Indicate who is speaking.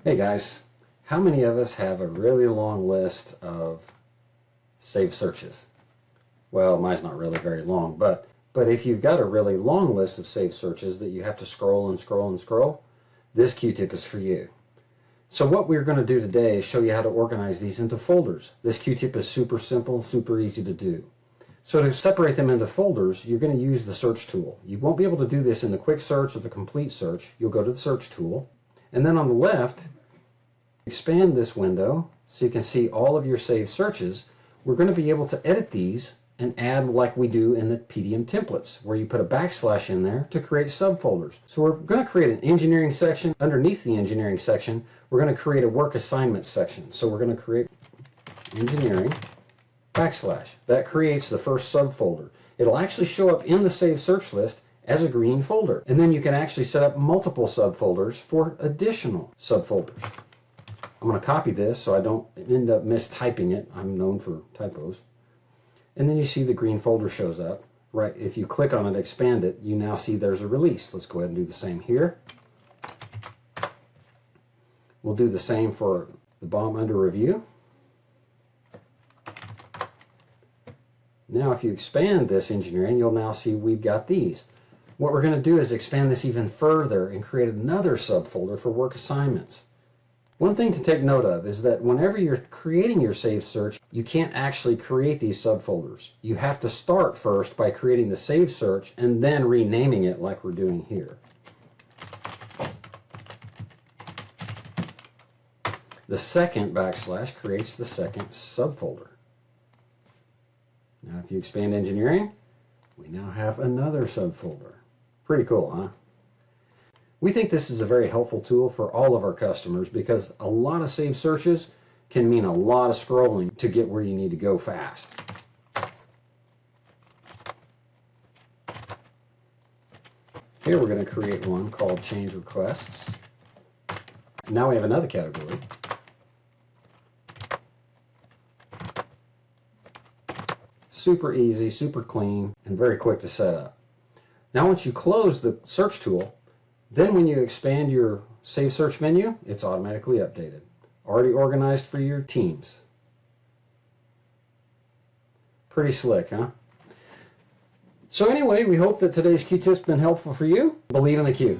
Speaker 1: Hey guys, how many of us have a really long list of saved searches? Well, mine's not really very long, but if you've got a really long list of saved searches that you have to scroll and scroll and scroll, this Q-tip is for you. So what we're going to do today is show you how to organize these into folders. This Q-tip is super simple, super easy to do. So to separate them into folders, you're going to use the search tool. You won't be able to do this in the quick search or the complete search. You'll go to the search tool, and then on the left, expand this window so you can see all of your saved searches. We're going to be able to edit these and add like we do in the PDM templates, where you put a backslash in there to create subfolders. So we're going to create an engineering section. Underneath the engineering section, we're going to create a work assignment section. So we're going to create engineering backslash. That creates the first subfolder. It'll actually show up in the saved search list as a green folder. And then you can actually set up multiple subfolders for additional subfolders. I'm going to copy this so I don't end up mistyping it. I'm known for typos. And then you see the green folder shows up. Right, if you click on it, expand it, you now see there's a release. Let's go ahead and do the same here. We'll do the same for the BOM under review. Now if you expand this engineering, you'll now see we've got these. What we're going to do is expand this even further and create another subfolder for work assignments. One thing to take note of is that whenever you're creating your saved search, you can't actually create these subfolders. You have to start first by creating the saved search and then renaming it like we're doing here. The second backslash creates the second subfolder. Now if you expand engineering, we now have another subfolder. Pretty cool, huh? We think this is a very helpful tool for all of our customers because a lot of saved searches can mean a lot of scrolling to get where you need to go fast. Here we're going to create one called change requests. Now we have another category. Super easy, super clean, and very quick to set up. Now once you close the search tool, then when you expand your Save Search menu, it's automatically updated. Already organized for your teams. Pretty slick, huh? So anyway, we hope that today's Q-tip's been helpful for you. Believe in the Q.